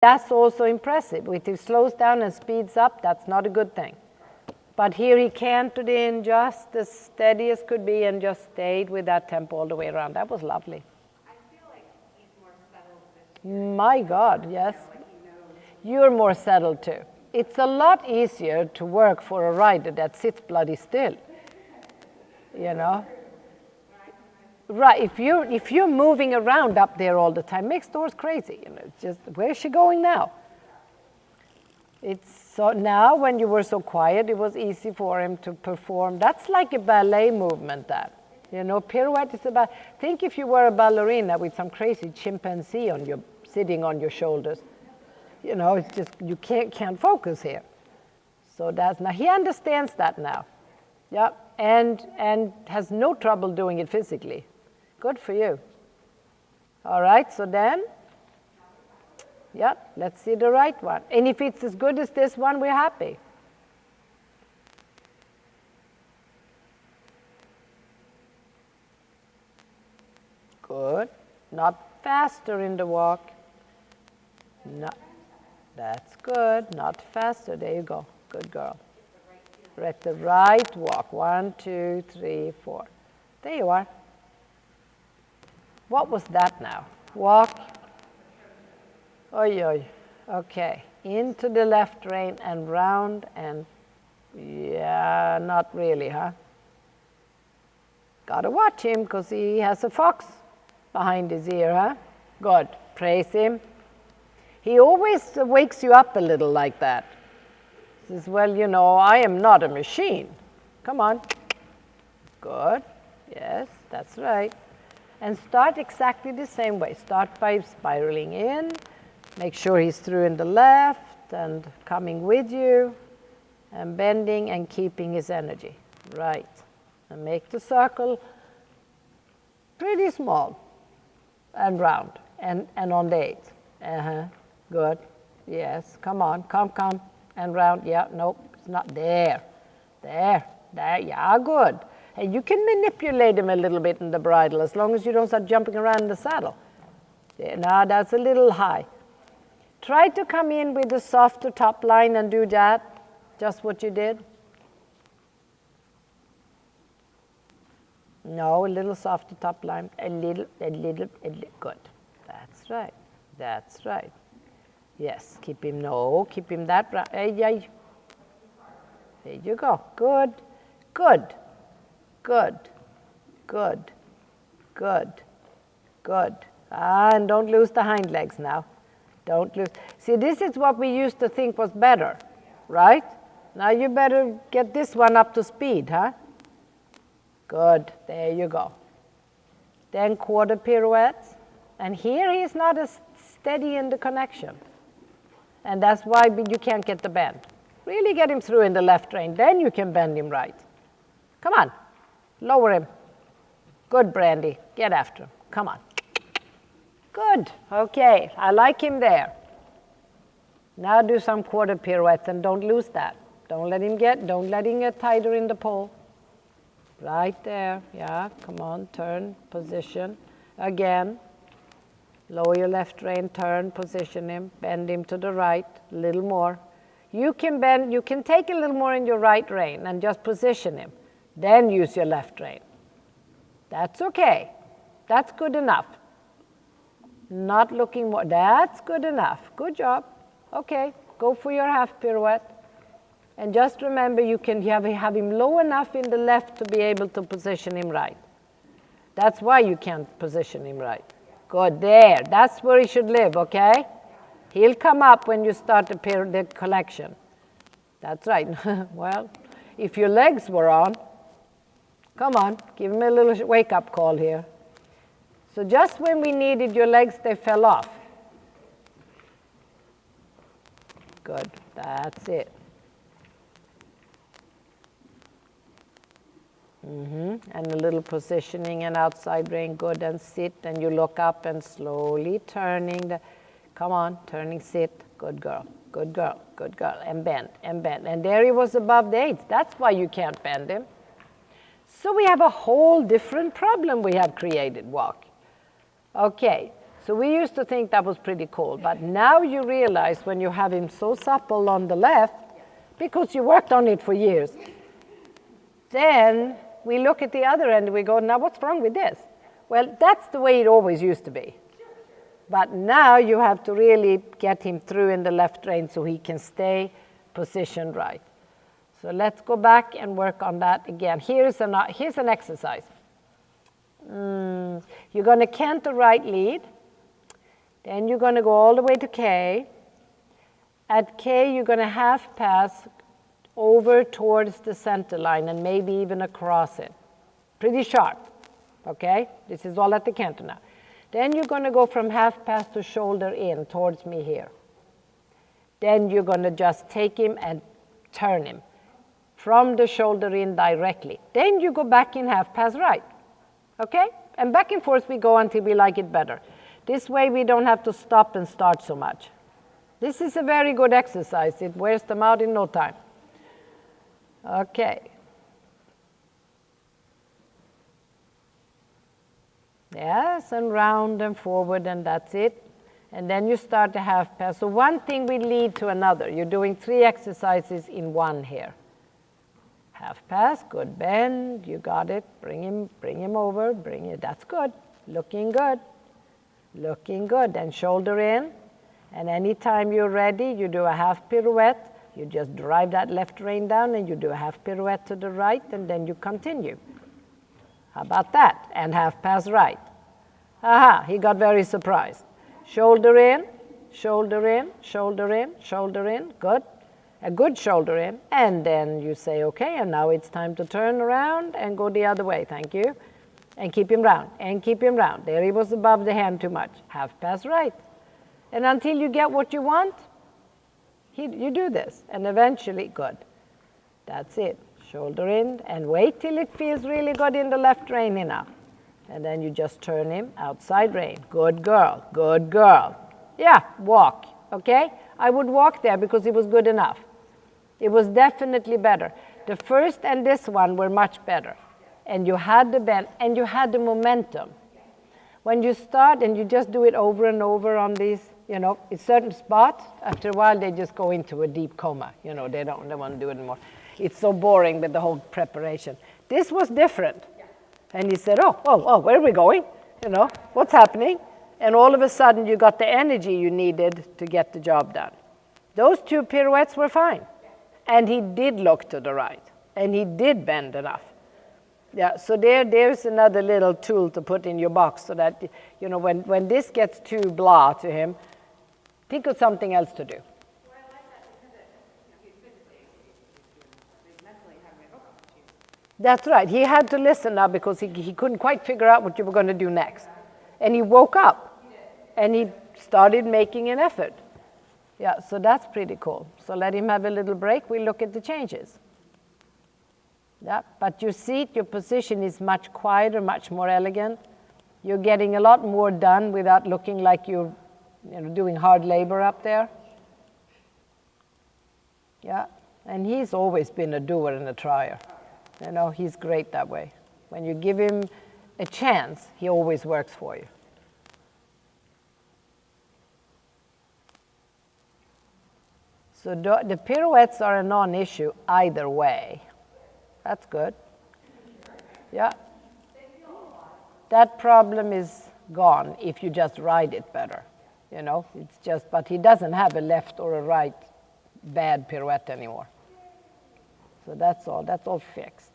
That's also impressive. If he slows down and speeds up, that's not a good thing. But here he cantered in just as steady as could be and just stayed with that tempo all the way around. That was lovely. I feel like he's more settled this year. My God, yes. Like he knows. You're more settled too. It's a lot easier to work for a rider that sits bloody still, you know. Right, if you're moving around up there all the time, makes the horse crazy. You know, it's just, where's she going now? It's so now when you were so quiet, it was easy for him to perform. That's like a ballet movement, that. You know, pirouette is about, think if you were a ballerina with some crazy chimpanzee on your, sitting on your shoulders. You know, it's just, you can't focus here. So that's, now he understands that now. Yeah, and has no trouble doing it physically. Good for you. All right, so then, yeah, let's see the right one. And if it's as good as this one, we're happy. Good. Not faster in the walk. No, that's good. Not faster. There you go. Good girl. At the right walk. 1, 2, 3, 4. There you are. What was that now? Walk. Oi, oi. Okay. Into the left rein and round and, yeah, not really, huh? Gotta watch him because he has a fox behind his ear, huh? Good. Praise him. He always wakes you up a little like that. Says, well, you know, I am not a machine. Come on. Good. Yes, that's right. And start exactly the same way. Start by spiraling in. Make sure he's through in the left and coming with you and bending and keeping his energy. Right. And make the circle pretty small and round and on the 8. Uh-huh. Good. Yes. Come on. Come. And round. Yeah. Nope. It's not there. There. Yeah. Good. And you can manipulate him a little bit in the bridle as long as you don't start jumping around in the saddle. Yeah, now that's a little high. Try to come in with a softer top line and do that. Just what you did. No, a little softer top line. A little. Good. That's right. That's right. Yes, keep him that round. There you go. Good. And don't lose the hind legs now. Don't lose. See, this is what we used to think was better, right? Now you better get this one up to speed, huh? Good. There you go. Then quarter pirouettes. And here he's not as steady in the connection. And that's why you can't get the bend. Really get him through in the left rein. Then you can bend him right. Come on. Lower him. Good, Brandy. Get after him. Come on. Good. Okay. I like him there. Now do some quarter pirouettes and don't lose that. Don't let him get tighter in the pole. Right there. Yeah. Come on. Turn. Position. Again. Lower your left rein. Turn. Position him. Bend him to the right. A little more. You can bend. You can take a little more in your right rein and just position him. Then use your left rein. That's okay. That's good enough. Not looking more. That's good enough. Good job. Okay. Go for your half pirouette. And just remember you can have him low enough in the left to be able to position him right. That's why you can't position him right. Good. There. That's where he should live, okay? He'll come up when you start the collection. That's right. Well, if your legs were on, come on, give him a little wake-up call here. So just when we needed your legs, they fell off. Good, that's it. And a little positioning and outside rein, good, and sit, and you look up and slowly turning come on, turning, sit, good girl, and bend. And there he was above the 8. That's why you can't bend him. So we have a whole different problem we have created, walk. Okay, so So we used to think that was pretty cool, but now you realize when you have him so supple on the left, because you worked on it for years, then we look at the other end and we go, now what's wrong with this? Well, that's the way it always used to be. But now you have to really get him through in the left rein so he can stay positioned right. So let's go back and work on that again. Here's an exercise. You're going to canter right lead. Then you're going to go all the way to K. At K, you're going to half pass over towards the center line and maybe even across it. Pretty sharp, okay? This is all at the canter now. Then you're going to go from half pass to shoulder in towards me here. Then you're going to just take him and turn him from the shoulder in directly. Then you go back in half pass right, okay? And back and forth we go until we like it better. This way we don't have to stop and start so much. This is a very good exercise. It wears them out in no time. Okay. Yes, and round and forward, and that's it. And then you start the half pass. So one thing will lead to another. You're doing 3 exercises in one here. Half pass, good bend, you got it. Bring him over, bring it. That's good. Looking good. Looking good. And shoulder in. And anytime you're ready, you do a half pirouette. You just drive that left rein down and you do a half pirouette to the right, and then you continue. How about that? And half pass right. Aha, he got very surprised. Shoulder in, shoulder in, shoulder in, shoulder in. Good. A good shoulder in. And then you say, okay, and now it's time to turn around and go the other way. Thank you. And keep him round, and keep him round. There he was above the hand too much. Half pass right. And until you get what you want, you do this. And eventually, good. That's it. Shoulder in, and wait till it feels really good in the left rein enough. And then you just turn him outside rein. Good girl, good girl. Yeah, walk, okay? I would walk there because it was good enough. It was definitely better. The first and this one were much better. And you had the bend, and you had the momentum. When you start and you just do it over and over on these, in certain spots, after a while they just go into a deep coma. They don't want to do it anymore. It's so boring with the whole preparation. This was different. And he said, oh, where are we going? What's happening? And all of a sudden you got the energy you needed to get the job done. Those 2 pirouettes were fine. And he did look to the right. And he did bend enough. Yeah, so there's another little tool to put in your box so that, when this gets too blah to him, think of something else to do. Well, I like that because he's physically, he's mentally having a focus issue. That's right. He had to listen now because he couldn't quite figure out what you were going to do next. And he woke up. And he started making an effort. Yeah, so that's pretty cool. So let him have a little break. We look at the changes. Yeah, but your seat, your position is much quieter, much more elegant. You're getting a lot more done without looking like you're doing hard labor up there. Yeah, and he's always been a doer and a trier. He's great that way. When you give him a chance, he always works for you. So the pirouettes are a non-issue either way. That's good. Yeah. That problem is gone if you just ride it better. It's just, but he doesn't have a left or a right bad pirouette anymore. So that's all fixed.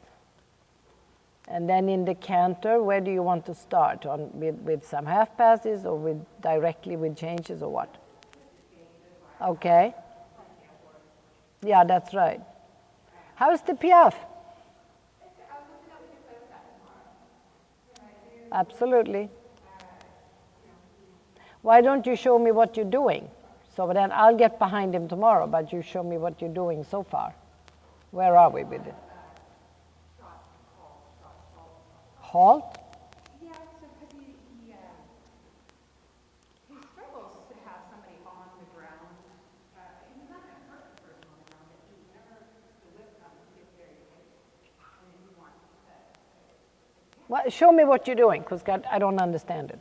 And then in the canter, where do you want to start? With some half passes or directly with changes or what? Okay. Yeah, that's right. How's the piaffe? Absolutely. Why don't you show me what you're doing? So then I'll get behind him tomorrow, but you show me what you're doing so far. Where are we with it? Halt? Yeah, so because he struggles to have somebody on the ground. He's not going to hurt the person on the ground, but whenever the whip comes, he gets very impatient. And he wants to Well, show me what you're doing, because I don't understand it.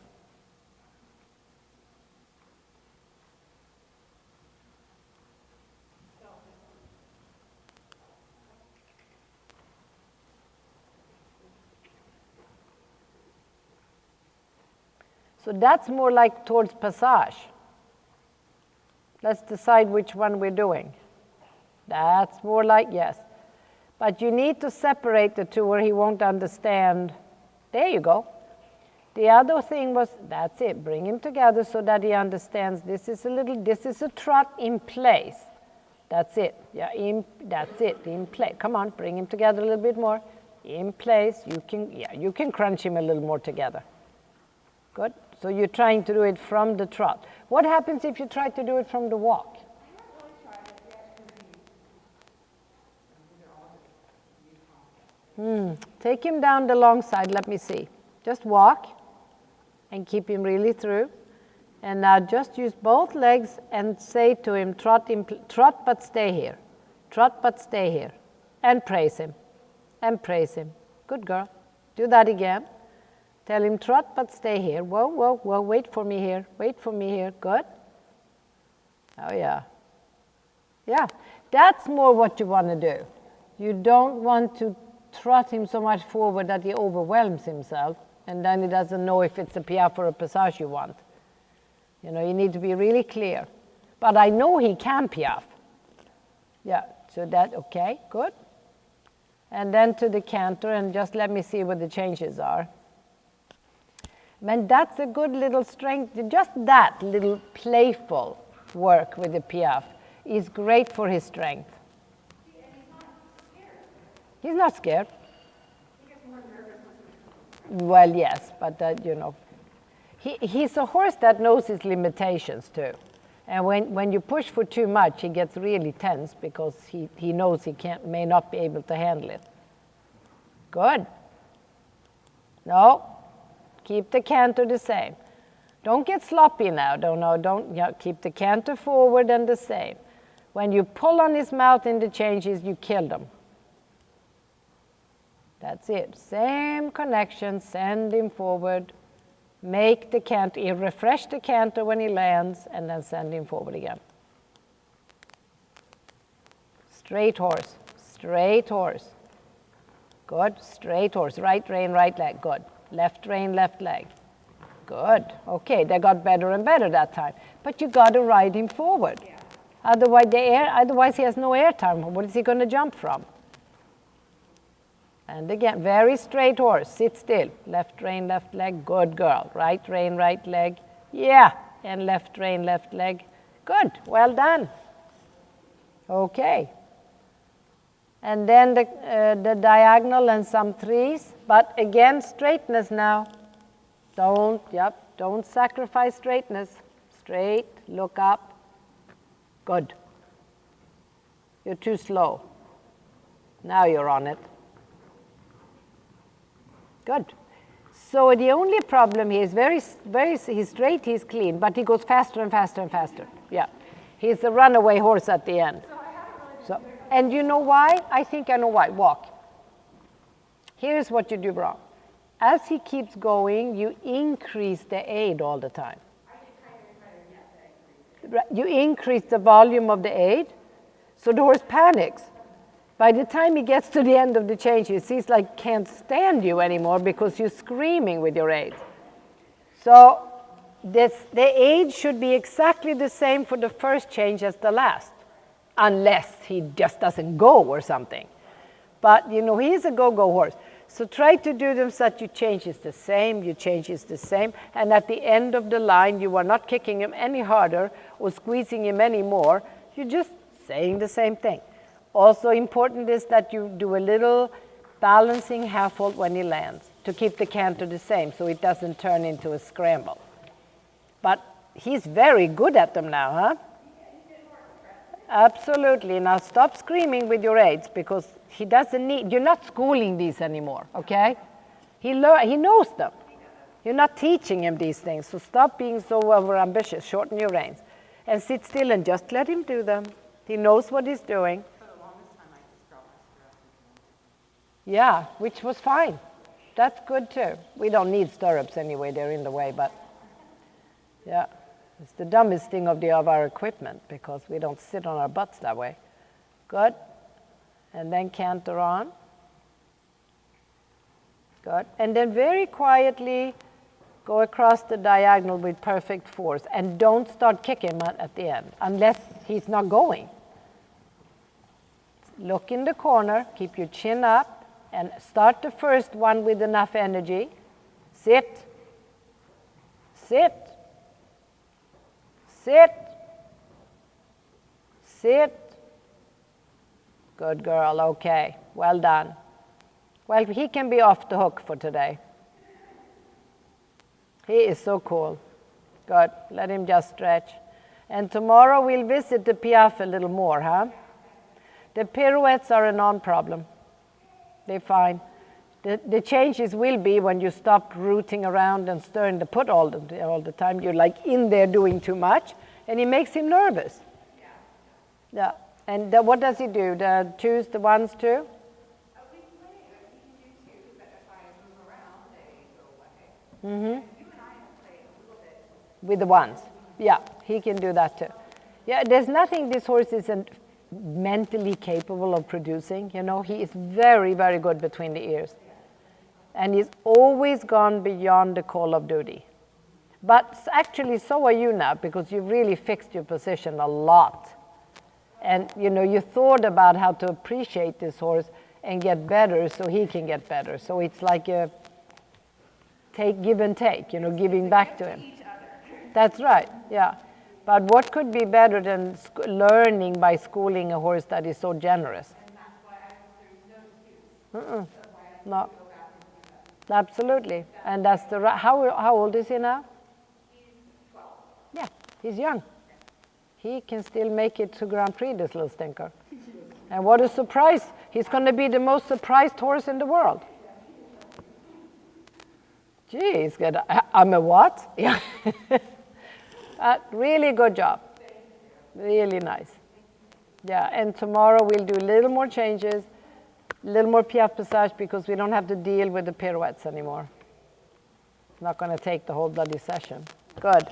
So that's more like towards passage. Let's decide which one we're doing. That's more like, yes. But you need to separate the two or he won't understand. There you go. The other thing was, that's it, bring him together so that he understands this is a trot in place. That's it, yeah, that's it, in place. Come on, bring him together a little bit more. In place, you can crunch him a little more together. Good, so you're trying to do it from the trot. What happens if you try to do it from the walk? Take him down the long side, let me see. Just walk and keep him really through. And now just use both legs and say to him, trot but stay here. Trot but stay here. And praise him. And praise him. Good girl. Do that again. Tell him, trot but stay here. Whoa, whoa, whoa, wait for me here. Wait for me here. Good. Oh, yeah. Yeah, that's more what you want to do. You don't want to trot him so much forward that he overwhelms himself, and then he doesn't know if it's a piaffe or a passage you want. You know, you need to be really clear. But I know he can piaffe. Yeah, so that, okay, good. And then to the canter, and just let me see what the changes are. Man, that's a good little strength. Just that little playful work with the piaffe is great for his strength. He's not scared. He gets more nervous. Well, yes, but you know, he's a horse that knows his limitations too. And when you push for too much, he gets really tense because he knows he may not be able to handle it. Good. No, keep the canter the same. Don't get sloppy now. Keep the canter forward and the same. When you pull on his mouth in the changes, you kill them. That's it. Same connection. Send him forward. Make the canter, refresh the canter when he lands, and then send him forward again. Straight horse. Straight horse. Good. Straight horse. Right rein, right leg. Good. Left rein, left leg. Good. Okay, they got better and better that time. But you got to ride him forward. Yeah. Otherwise he has no air time. What is he going to jump from? And again, very straight horse. Sit still. Left rein, left leg. Good girl. Right rein, right leg. Yeah. And left rein, left leg. Good. Well done. Okay. And then the diagonal and some trees. But again, straightness now. Don't sacrifice straightness. Straight, look up. Good. You're too slow. Now you're on it. Good. So the only problem here is he's straight, he's clean, but he goes faster and faster and faster. Yeah. He's a runaway horse at the end. So, and you know why? I think I know why. Walk. Here's what you do wrong. As he keeps going, you increase the aid all the time. You increase the volume of the aid, so the horse panics. By the time he gets to the end of the change, he sees like can't stand you anymore because you're screaming with your aid. So the aid should be exactly the same for the first change as the last, unless he just doesn't go or something. But you know, he's a go-go horse. So try to do them so that your change is the same, your change is the same, and at the end of the line, you are not kicking him any harder or squeezing him any more. You're just saying the same thing. Also important is that you do a little balancing half halt when he lands to keep the canter the same so it doesn't turn into a scramble. But he's very good at them now, huh? Absolutely. Now stop screaming with your aids because he doesn't need, you're not schooling these anymore, okay? He knows them. You're not teaching him these things, so stop being so overambitious. Shorten your reins and sit still and just let him do them. He knows what he's doing. Yeah, which was fine. That's good too. We don't need stirrups anyway, they're in the way, but yeah. It's the dumbest thing of our equipment because we don't sit on our butts that way. Good. And then canter on. Good. And then very quietly Go across the diagonal with perfect force. And don't start kicking him at the end, unless he's not going. Look in the corner, keep your chin up, and start the first one with enough energy. Sit. Sit. Sit. Sit. Good girl, okay. Well done. Well, he can be off the hook for today. He is so cool. Good. Let him just stretch. And tomorrow we'll visit the piaffe a little more, huh? The pirouettes are a non-problem. They're fine. The changes will be when you stop rooting around and stirring the put all the time. You're like in there doing too much, and it makes him nervous. Yeah. And what does he do? Choose the ones too? We play, he can do two, but if I move around, they go away. Mm-hmm. You and I have played a little bit. With the ones. Yeah, he can do that too. Yeah, there's nothing this horse isn't mentally capable of producing. You know, he is very, very good between the ears. And he's always gone beyond the call of duty. But actually, so are you now, because you've really fixed your position a lot. And, you know, you thought about how to appreciate this horse and get better so he can get better. So it's like a give and take, you know, giving back to him. That's right, yeah. But what could be better than learning by schooling a horse that is so generous? And that's why there's no excuse. No. Absolutely. And that's the right. How old is he now? He's 12. Yeah, he's young. He can still make it to Grand Prix, this little stinker. And what a surprise. He's going to be the most surprised horse in the world. Gee, he's good. I'm a what? Yeah. Really good job. Really nice. Yeah, and tomorrow we'll do a little more changes, a little more piaffe passage, because we don't have to deal with the pirouettes anymore. It's not going to take the whole bloody session. Good.